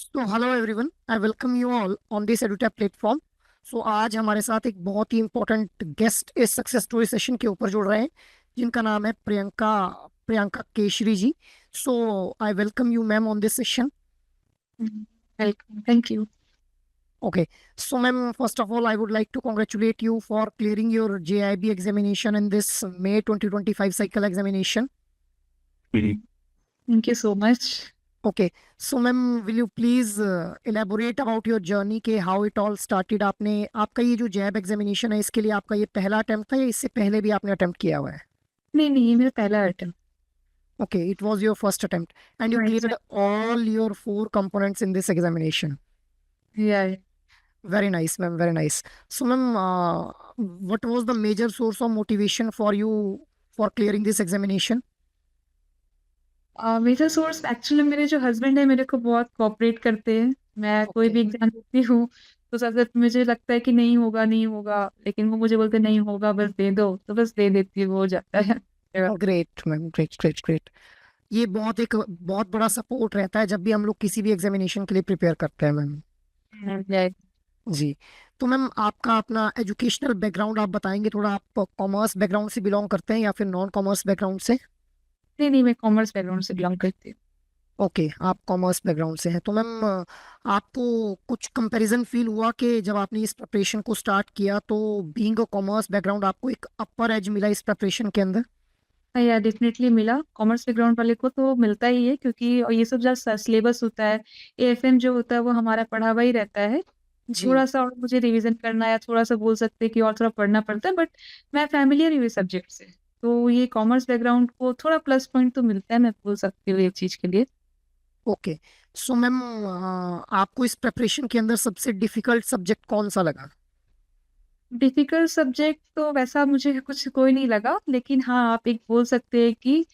तो hello everyone, I welcome you all on this Edutap platform. So आज हमारे साथ एक बहुत ही इंपॉर्टेंट गेस्ट इस सक्सेस स्टोरी सेशन के ऊपर जुड़ रहे हैं, जिनका नाम है Priyanka Priyanka Keshari ji. So I welcome you ma'am on this session. Welcome. Thank you. Okay, so ma'am, first of all I would like to congratulate you for clearing your JIB examination in this May 2025 cycle examination. Thank you so much. Okay, so ma'am, will you please elaborate about your journey के how it all started. आपने आपका ये जो जैब examination है, इसके लिए आपका ये पहला अटेम्प्ट था या इससे पहले भी आपने अटेम्प्ट किया हुआ है? नहीं नहीं, ये मेरा पहला attempt. Okay, it was your first attempt and you right. Cleared all your 4 components in this examination. या Very nice, ma'am, very nice. So ma'am, what was the major source of motivation for you for clearing this examination? मेरा source actually मेरे जो husband है मेरे को बहुत cooperate करते हैं। मैं कोई Okay, भी एग्जाम देती हूँ तो अगर मुझे लगता है कि नहीं होगा नहीं होगा, लेकिन वो मुझे बोलते नहीं होगा बस दे दो, तो बस दे देती हूँ, हो जाता है। great ma'am, great great great. ये बहुत बड़ा सपोर्ट रहता है जब भी हम लोग किसी भी एग्जामिनेशन के लिए प्रिपेयर करते हैं मैम। या जी, तो मैम आपका अपना एजुकेशनल बैकग्राउंड आप बताएंगे थोड़ा। आप कॉमर्स बैकग्राउंड से बिलोंग करते हैं या फिर नॉन कॉमर्स बैकग्राउंड से? नहीं नहीं, मैं कॉमर्स बैकग्राउंड से बिलोंग करती हूँ। ओके, आप कॉमर्स बैकग्राउंड से हैं। तो मैम आपको कुछ कंपैरिजन फील हुआ कि जब आपने इस प्रिपरेशन को स्टार्ट किया तो बीइंग अ कॉमर्स बैकग्राउंड आपको एक अपर एज मिला इस प्रिपरेशन के अंदर? हाँ यार, डेफिनेटली मिला। कॉमर्स बैकग्राउंड वाले को तो मिलता ही है, क्योंकि और ये सब जो सिलेबस होता है, एएफएम जो होता है वो हमारा पढ़ा हुआ ही रहता है। जी, थोड़ा सा और मुझे रिवीजन करना या थोड़ा सा बोल सकते हैं कि और थोड़ा पढ़ना पड़ता है, बट मैं फैमिलियर हुई सब्जेक्ट से, तो ये कॉमर्स बैकग्राउंड को थोड़ा प्लस पॉइंट तो मिलता है, मैं बोल सकती हूँ एक चीज के लिए। ओके। सो मैम आपको इस प्रिपरेशन के अंदर सबसे डिफिकल्ट सब्जेक्ट कौन सा लगा? डिफिकल्ट सब्जेक्ट तो वैसा मुझे कुछ कोई नहीं लगा, लेकिन हाँ आप एक बोल सकते हैं कि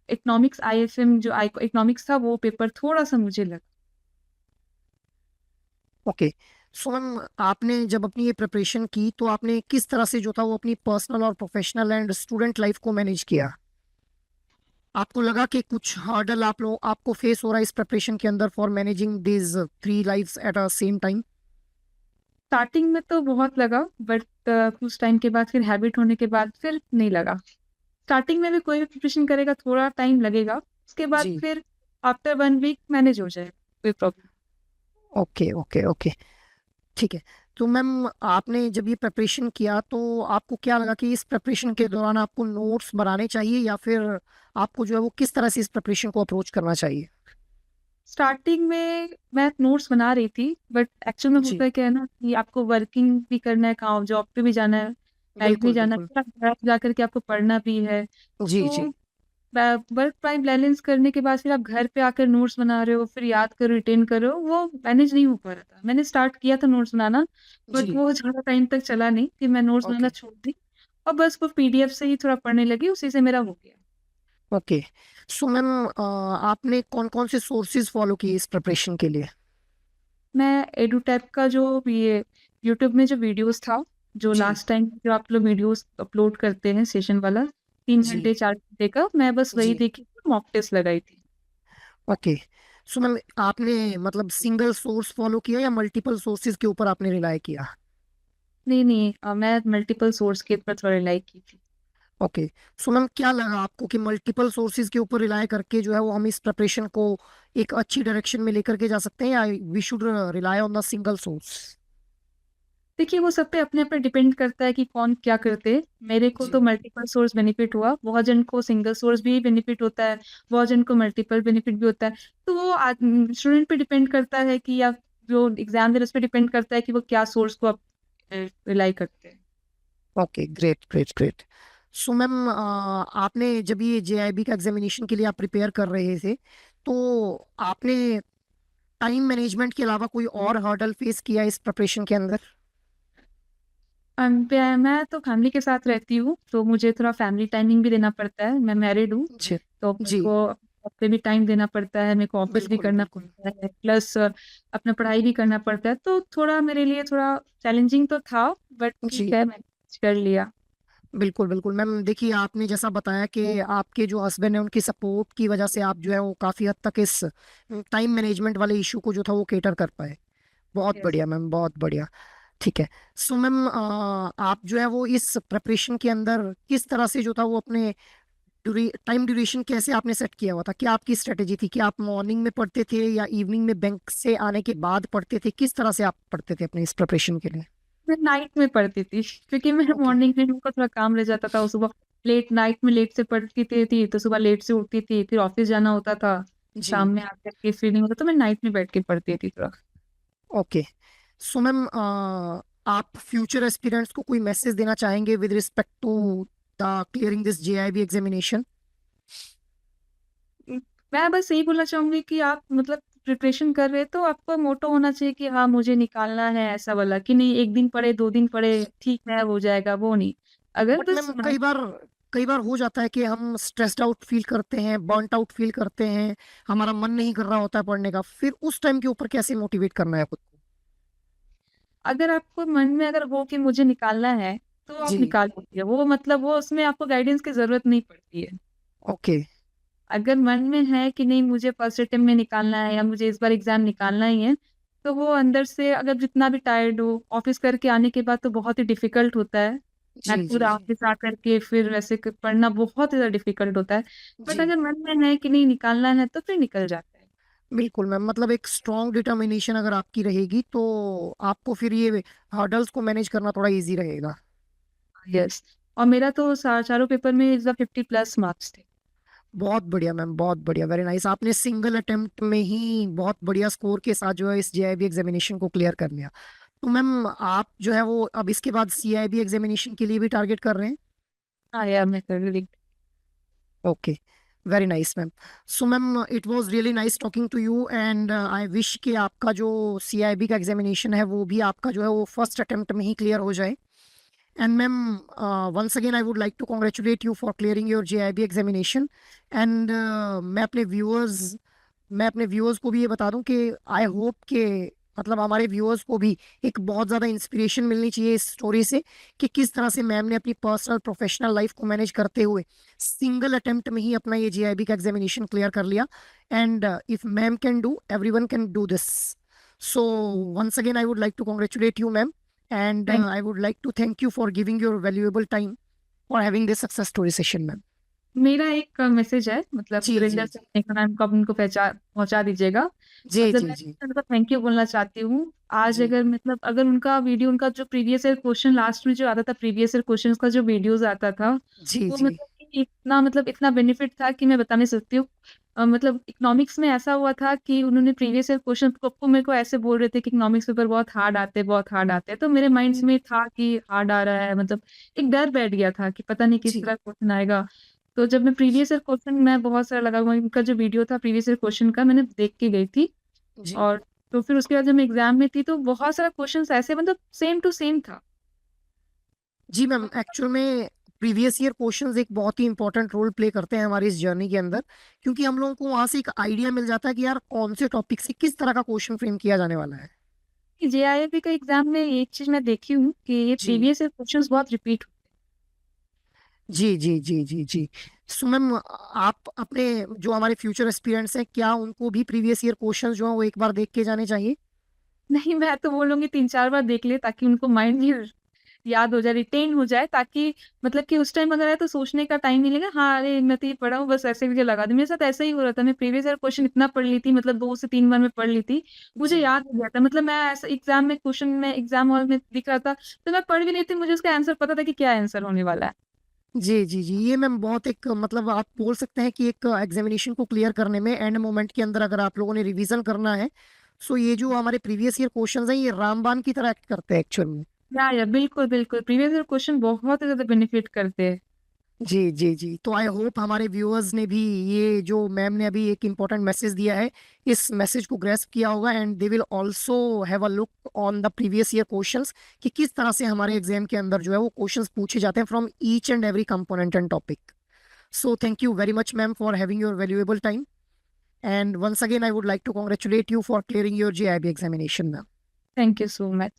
इकोनॉमिक्स, आईएफएम जो इकोनॉमिक्स था वो पेपर थोड़ा सा मुझे लगा। ओके, सो मैम आपने जब अपनी ये प्रिपरेशन की तो आपने किस तरह से जो था वो अपनी पर्सनल और प्रोफेशनल एंड स्टूडेंट लाइफ को मैनेज किया? आपको लगा कि कुछ हर्डल आपको फेस हो रहा है इस प्रिपरेशन के अंदर for managing these 3 lives at a same time? Starting में तो बहुत लगा, बट कुछ टाइम के बाद फिर हैबिट होने के बाद फिर नहीं लगा। स्टार्टिंग में भी कोई भी प्रिपरेशन करेगा थोड़ा टाइम लगेगा, उसके बाद जी, फिर आफ्टर 1 वीक मैनेज हो जाएगा, कोई प्रॉब्लम। ओके ओके ओके, ठीक है। तो मैम आपने जब ये प्रिपरेशन किया तो आपको क्या लगा कि इस प्रिपरेशन के दौरान आपको नोट्स बनाने चाहिए या फिर आपको जो है वो किस तरह से इस प्रिपरेशन को अप्रोच करना चाहिए? स्टार्टिंग में मैं नोट्स बना रही थी, बट एक्चुअल में जी, होता है क्या है ना कि आपको वर्किंग भी करना है, काम जॉब पे भी जाना है, बैंक भी बिल्कुल जाना बिल्कुल। है, घर जाकर के आपको पढ़ना भी है। जी तो जी, वर्क टाइम बैलेंस करने के बाद फिर आप घर पे आकर नोट्स बना रहे हो, फिर याद करो, रिटेन करो, वो मैनेज नहीं हो पा रहा था। मैंने स्टार्ट किया था नोट्स बनाना, बट जी, वो ज़्यादा टाइम तक चला नहीं, कि मैं नोट्स बनाना ओके छोड़ दी और बस वो पीडीएफ से ही थोड़ा पढ़ने लगी, उसी से मेरा हो गया। ओके। सो मैम आपने कौन कौन से सोर्सेज फॉलो किए इस प्रिपरेशन के लिए? मैं एडुटैप का जो ये यूट्यूब में जो वीडियोस था, जो जी लास्ट टाइम जो आप लोग वीडियोस अपलोड करते हैं सेशन वाला, 3 घंटे जी 4 घंटे का, मैं बस वही जी, देखी, मॉक टेस्ट लगाई थी। ओके। सो मैम आपने मतलब सिंगल सोर्स फॉलो किया या मल्टीपल सोर्सेज के ऊपर आपने रिलाई किया? नहीं नहीं, मैं मल्टीपल सोर्स के ऊपर थोड़ा रिलाई की थी। ओके, सो मैम क्या लगा आपको कि मल्टीपल सोर्सेज के ऊपर रिलाई करके जो है वो हम इस प्रिपरेशन को एक अच्छी डायरेक्शन में लेकर के जा सकते हैं या we should rely on the single source? देखिए, वो सब पे अपने अपने डिपेंड करता है कि कौन क्या करते हैं। मेरे को तो जी, मल्टीपल सोर्स बेनिफिट हुआ, बहुत जन को सिंगल सोर्स भी बेनिफिट होता है, बहुत जन को मल्टीपल बेनिफिट भी होता है। तो वो स्टूडेंट पे डिपेंड करता है कि, या जो एग्जाम दे रहे उस पे डिपेंड करता है कि वो क्या सोर्स को आप रिलाई करते हैं। Okay, great great great. So ma'am आपने जब ये जेआईबी का एग्जामिनेशन के लिए आप प्रिपेयर कर रहे थे तो आपने टाइम मैनेजमेंट के अलावा कोई और हर्डल फेस किया इस प्रिपरेशन के अंदर? मैं तो फैमिली के साथ रहती हूँ, तो मुझे थोड़ा फैमिली टाइमिंग भी देना पड़ता है। मैं मैरिड हूँ, जी तो मेरे जी, को अपने भी टाइम देना पड़ता है, मेरे को ऑफिस भी बिल्कुल करना बिल्कुल। पड़ता है, प्लस अपना पढ़ाई भी करना पड़ता है, तो थोड़ा मेरे लिए थोड़ा चैलेंजिंग तो था, बट ठीक जी, है, मैं कर लिया। बिल्कुल बिल्कुल मैम, देखिए आपने जैसा बताया कि आपके जो हस्बैंड है उनकी सपोर्ट की वजह से आप जो है वो काफ़ी हद तक इस टाइम मैनेजमेंट वाले इशू को जो था वो केटर कर पाए। बहुत यस। बढ़िया मैम, बहुत बढ़िया। ठीक है। सो मैम, आप जो है वो इस प्रिपरेशन के अंदर किस तरह से जो था वो अपने टाइम ड्यूरेशन कैसे आपने सेट किया हुआ था? क्या आपकी स्ट्रेटेजी थी कि आप मॉर्निंग में पढ़ते थे या इवनिंग में बैंक से आने के बाद पढ़ते थे? किस तरह से आप पढ़ते थे अपने इस प्रिपरेशन के लिए? मैं नाइट में पढ़ती थी क्योंकि मैं ओके। मॉर्निंग में उनको थोड़ा काम रह जाता था, और सुबह लेट नाइट में लेट से पढ़ती थी तो सुबह लेट से उठती थी, फिर ऑफिस जाना होता था, जी। शाम में आकर के फ्री नहीं होता, तो मैं नाइट में बैठ के पढ़ती थी थोड़ा। ओके। सो मैम, आप फ्यूचर एस्पिरेंट्स को कोई मैसेज देना चाहेंगे with respect to the clearing this JAIIB examination? मैं बस यही बोलना चाहूंगी कि आप मतलब प्रिपरेशन कर रहे हैं तो आपका मोटो होना चाहिए कि हाँ मुझे निकालना है, ऐसा वाला कि नहीं एक दिन पढ़े 2 दिन पढ़े ठीक है हो जाएगा, वो नहीं। अगर बट बस मैम कई बार हो जाता है कि हम स्ट्रेस्ड आउट फील करते हैं, बर्नट आउट फील करते हैं, हमारा मन नहीं कर रहा होता है पढ़ने का, फिर उस टाइम के ऊपर कैसे मोटिवेट करना है खुद को? अगर आपको मन में अगर हो कि मुझे निकालना है तो आप जी। निकाल सकते हो, वो मतलब वो उसमें आपको गाइडेंस की जरूरत नहीं पड़ती है। ओके। अगर मन में है कि नहीं मुझे फर्स्ट अटेम्प्ट में निकालना है या मुझे इस बार एग्जाम निकालना ही है, तो वो अंदर से अगर जितना भी टायर्ड हो, ऑफिस करके आने के बाद तो बहुत ही डिफिकल्ट होता है। मैं जी जी पूरा जी। ऑफिस आकर के फिर वैसे पढ़ना बहुत ज्यादा डिफिकल्ट होता है। बट जी अगर मन में है कि नहीं निकालना है तो फिर निकल जाता है। बिल्कुल मैम, मतलब एक स्ट्रॉन्ग डिटर्मिनेशन अगर आपकी रहेगी तो आपको फिर ये हर्डल्स को मैनेज करना थोड़ा इजी रहेगा। यस। और मेरा तो चारों पेपर में इस बार 50+ मार्क्स थे। बहुत बढ़िया मैम, बहुत बढ़िया, वेरी नाइस। आपने सिंगल अटेम्प्ट में ही बहुत बढ़िया स्कोर के साथ जो है इस जेआईबी एग्जामिनेशन को क्लियर कर लिया। तो मैम आप जो है वो अब इसके बाद सीआईबी एग्जामिनेशन के लिए भी टारगेट कर रहे हैं? हाँ यार मैं कर रही। Okay, very nice ma'am. So ma'am, it was really nice talking to you and I wish कि आपका जो सीआईबी का एग्जामिनेशन है वो भी आपका जो है वो फर्स्ट अटेम्प्ट में ही क्लियर हो जाए। And ma'am, once again, I would like to congratulate you for clearing your JIB examination. And मैं अपने व्यूअर्स को भी ये बता दूं कि आई होप कि मतलब हमारे व्यूअर्स को भी एक बहुत ज़्यादा इंस्पिरेशन मिलनी चाहिए इस स्टोरी से कि किस तरह से मैम ने अपनी पर्सनल प्रोफेशनल लाइफ को मैनेज करते हुए सिंगल अटेम्प्ट में ही अपना ये JIB का एग्जामिनेशन क्लियर कर लिया। And if ma'am can do, everyone can do this. So once again, I would like to congratulate you, ma'am, and thank I would like to thank you for giving your valuable time for having this success story session, ma'am. मेरा एक message है, मतलब जी जी सुरेंद्र जी। Singh ma'am को आप उनको पहुंचा दीजिएगा। जी मतलब जी मैं जी। उनको थैंक यू बोलना चाहती हूँ। आज जी अगर मतलब अगर उनका वीडियो, उनका जो प्रीवियस ईयर क्वेश्चन लास्ट में जो आता था, प्रीवियस ईयर क्वेश्चन का जो वीडियोस आता था, जी वो जी मतलब कि इतना बेनिफिट था कि मैं बता नहीं सकती हूँ। मतलब इकोनॉमिक्स में ऐसा हुआ था कि उन्होंने प्रीवियस ईयर क्वेश्चन को मेरे को ऐसे बोल रहे थे कि इकोनॉमिक्स पेपर बहुत हार्ड आते हैं, बहुत हार्ड आते हैं, तो मेरे माइंड में था कि हार्ड आ रहा है, मतलब एक डर बैठ गया था कि पता नहीं किस जी तरह क्वेश्चन आएगा। तो जब मैं प्रीवियस ईयर क्वेश्चन, मैं बहुत सारा लगा हुआ इनका जो वीडियो था प्रीवियस ईयर क्वेश्चन का, मैंने देख के गई थी। जी। और तो फिर उसके बाद जब मैं एग्जाम में थी तो बहुत सारा क्वेश्चंस ऐसे मतलब सेम टू सेम था। जी मैम, एक्चुअल में प्रीवियस ईयर क्वेश्चंस एक बहुत ही इंपॉर्टेंट रोल प्ले करते हैं हमारी इस जर्नी के अंदर, क्योंकि हम लोगों को वहां से एक आइडिया मिल जाता है कि यार कौन से टॉपिक से किस तरह का क्वेश्चन फ्रेम किया जाने वाला है। जेआईबी का एग्जाम में एक चीज मैं देखी हूँ कि ये जी प्रीवियस ईयर क्वेश्चंस बहुत रिपीट। जी जी जी जी जी। सो मैम, आप अपने जो हमारे फ्यूचर एस्पिरेंट्स हैं, क्या उनको भी प्रीवियस ईयर क्वेश्चंस जो हैं वो एक बार देख के जाने चाहिए? नहीं, मैं तो बोलूंगी 3-4 बार देख ले ताकि उनको माइंड में याद हो जाए, रिटेन हो जाए, ताकि मतलब कि उस टाइम अगर है तो सोचने का टाइम नहीं लगेगा। हाँ अरे मैं तो ये पढ़ा हूँ बस ऐसे भी लगा दूं। मेरे साथ ऐसा ही हो रहा था, मैं प्रीवियस ईयर क्वेश्चन इतना पढ़ ली थी, मतलब 2 से 3 बार में पढ़ ली थी, मुझे जी याद हो गया था। मतलब मैं ऐसा एग्जाम में क्वेश्चन में एग्जाम हॉल में दिख रहा था तो मैं पढ़ भी नहीं थी, मुझे उसका आंसर पता था कि क्या आंसर होने वाला है। जी जी जी। ये मैम बहुत एक मतलब आप बोल सकते हैं कि एक एग्जामिनेशन को क्लियर करने में एंड मोमेंट के अंदर अगर आप लोगों ने रिवीजन करना है, सो ये जो हमारे प्रीवियस ईयर क्वेश्चंस हैं ये रामबाण की तरह एक्ट करते हैं एक्चुअल में। या बिल्कुल बिल्कुल, प्रीवियस ईयर क्वेश्चन बहुत ही ज्यादा बेनिफिट करते हैं। जी जी जी। तो आई होप हमारे व्यूअर्स ने भी ये जो मैम ने अभी एक इम्पोर्टेंट मैसेज दिया है इस मैसेज को ग्रेस्प किया होगा, and they will also have a look on the previous year questions कि किस तरह से हमारे एग्जाम के अंदर जो है वो क्वेश्चंस पूछे जाते हैं from each and every component and topic. So thank you very much, ma'am, for having your valuable time. And once again, I would like to congratulate you for clearing your JIB examination, ma'am. Thank you so much.